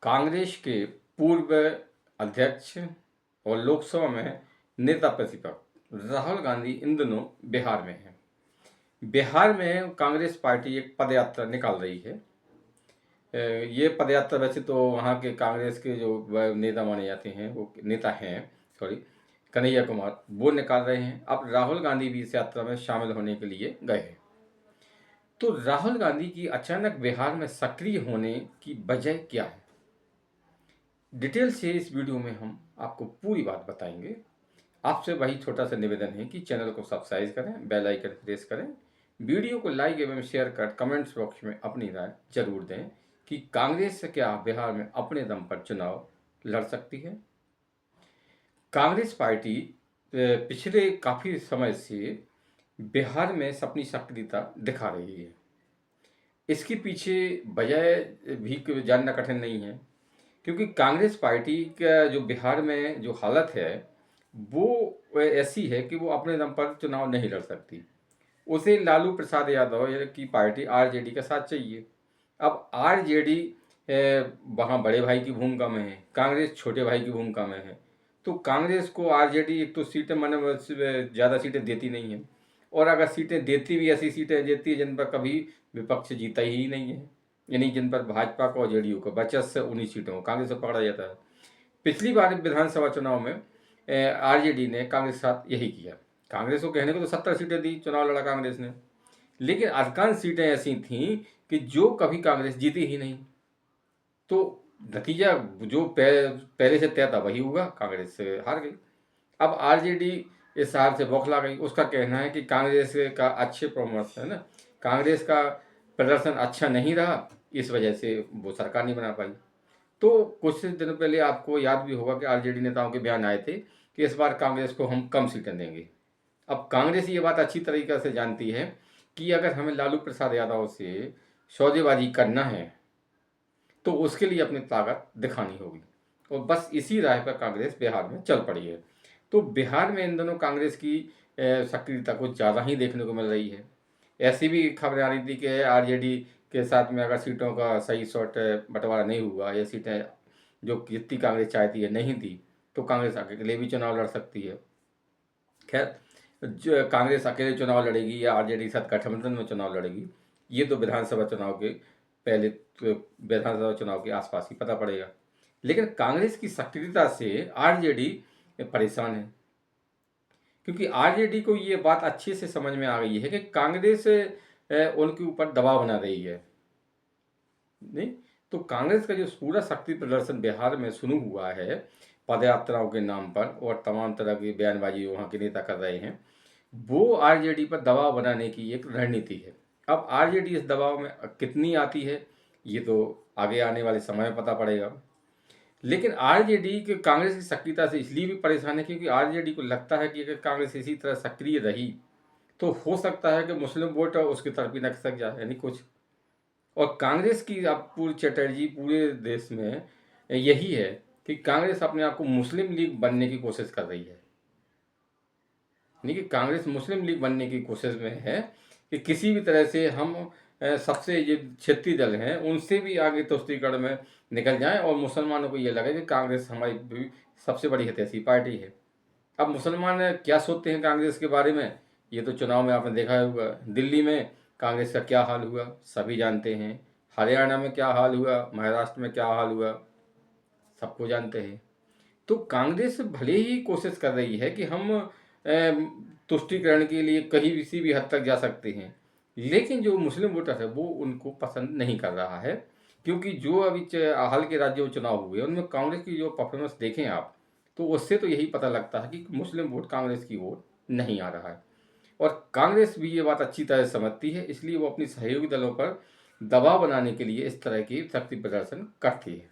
कांग्रेस के पूर्व अध्यक्ष और लोकसभा में नेता प्रतिपक्ष राहुल गांधी इन दिनों बिहार में हैं। बिहार में कांग्रेस पार्टी एक पदयात्रा निकाल रही है। ये पदयात्रा वैसे तो वहाँ के कांग्रेस के जो नेता माने जाते हैं, वो नेता हैं, सॉरी, कन्हैया कुमार, वो निकाल रहे हैं। अब राहुल गांधी भी इस यात्रा में शामिल होने के लिए गए हैं। तो राहुल गांधी की अचानक बिहार में सक्रिय होने की वजह क्या है, डिटेल से इस वीडियो में हम आपको पूरी बात बताएंगे। आपसे वही छोटा सा निवेदन है कि चैनल को सब्सक्राइब करें, बेल आइकन प्रेस करें, वीडियो को लाइक एवं शेयर कर कमेंट्स बॉक्स में अपनी राय जरूर दें कि कांग्रेस से क्या बिहार में अपने दम पर चुनाव लड़ सकती है। कांग्रेस पार्टी पिछले काफ़ी समय से बिहार में अपनी सक्रियता दिखा रही है। इसके पीछे वजह भी जानना कठिन नहीं है, क्योंकि कांग्रेस पार्टी का जो बिहार में जो हालत है वो ऐसी है कि वो अपने दम पर चुनाव नहीं लड़ सकती। उसे लालू प्रसाद यादव की पार्टी आरजेडी का साथ चाहिए। अब आरजेडी वहाँ बड़े भाई की भूमिका में है, कांग्रेस छोटे भाई की भूमिका में है। तो कांग्रेस को आरजेडी एक तो सीटें माने ज़्यादा सीटें देती नहीं है, और अगर सीटें देती भी ऐसी सीटें देती है जिन पर कभी विपक्ष जीता ही नहीं है, यानी जिन पर भाजपा को और जेडीयू को बचत से उन्हीं सीटों को कांग्रेस से पकड़ा जाता है। पिछली बार विधानसभा चुनाव में आरजेडी ने कांग्रेस के साथ यही किया। कांग्रेस को कहने को तो 70 सीटें दी, चुनाव लड़ा कांग्रेस ने, लेकिन अधिकांश सीटें ऐसी थीं कि जो कभी कांग्रेस जीती ही नहीं। तो नतीजा जो पहले से तय था वही हुआ, कांग्रेस से हार गई। अब आरजेडी इस हार से बौखला गई। उसका कहना है कि कांग्रेस का अच्छे परफॉर्मेंस है ना, कांग्रेस का प्रदर्शन अच्छा नहीं रहा, इस वजह से वो सरकार नहीं बना पाई। तो कुछ दिनों पहले आपको याद भी होगा कि आरजेडी नेताओं के बयान आए थे कि इस बार कांग्रेस को हम कम सीटें देंगे। अब कांग्रेस ये बात अच्छी तरीके से जानती है कि अगर हमें लालू प्रसाद यादव से सौदेबाजी करना है तो उसके लिए अपनी ताकत दिखानी होगी, और बस इसी राह पर कांग्रेस बिहार में चल पड़ी है। तो बिहार में इन दोनों कांग्रेस की सक्रियता कुछ ज़्यादा ही देखने को मिल रही है। ऐसी भी खबरें आ रही थी कि आरजेडी के साथ में अगर सीटों का सही शॉट बंटवारा नहीं हुआ, या सीटें जो जितनी कांग्रेस चाहती है नहीं दी, तो कांग्रेस अकेले भी चुनाव लड़ सकती है। खैर, जो कांग्रेस अकेले चुनाव लड़ेगी या आरजेडी के साथ गठबंधन में चुनाव लड़ेगी, ये तो विधानसभा चुनाव के पहले, तो विधानसभा चुनाव के आसपास ही पता पड़ेगा। लेकिन कांग्रेस की सक्रियता से आरजेडी परेशान है, क्योंकि आरजेडी को ये बात अच्छे से समझ में आ गई है कि कांग्रेस उनके ऊपर दबाव बना रही है। नहीं तो कांग्रेस का जो पूरा शक्ति प्रदर्शन बिहार में शुरू हुआ है पदयात्राओं के नाम पर, और तमाम तरह की बयानबाजी वहाँ के नेता कर रहे हैं, वो आरजेडी पर दबाव बनाने की एक रणनीति है। अब आरजेडी इस दबाव में कितनी आती है ये तो आगे आने वाले समय में पता पड़ेगा। लेकिन आरजेडी के कांग्रेस की सक्रियता से इसलिए भी परेशान है क्योंकि आरजेडी को लगता है कि अगर कांग्रेस इसी तरह सक्रिय रही तो हो सकता है कि मुस्लिम वोट उसकी तरफ ही नखसक जाए, यानी कुछ। और कांग्रेस की अब पूरी स्ट्रेटजी पूरे देश में यही है कि कांग्रेस अपने आप को मुस्लिम लीग बनने की कोशिश कर रही है। यानी कि कांग्रेस मुस्लिम लीग बनने की कोशिश में है कि किसी भी तरह से हम सबसे ये क्षेत्रीय दल हैं उनसे भी आगे तुष्टीकरण में निकल जाएं, और मुसलमानों को ये लगे कि कांग्रेस हमारी भी सबसे बड़ी हितैषी पार्टी है। अब मुसलमान क्या सोचते हैं कांग्रेस के बारे में, ये तो चुनाव में आपने देखा होगा। दिल्ली में कांग्रेस का क्या हाल हुआ सभी जानते हैं, हरियाणा में क्या हाल हुआ, महाराष्ट्र में क्या हाल हुआ सबको जानते हैं। तो कांग्रेस भले ही कोशिश कर रही है कि हम तुष्टीकरण के लिए कहीं किसी भी हद तक जा सकते हैं, लेकिन जो मुस्लिम वोटर है वो उनको पसंद नहीं कर रहा है, क्योंकि जो अभी हाल के राज्यों में चुनाव हुए उनमें कांग्रेस की जो परफॉर्मेंस देखें आप, तो उससे तो यही पता लगता है कि मुस्लिम वोट कांग्रेस की ओर नहीं आ रहा है। और कांग्रेस भी ये बात अच्छी तरह समझती है, इसलिए वो अपनी सहयोगी दलों पर दबाव बनाने के लिए इस तरह की शक्ति प्रदर्शन करती है।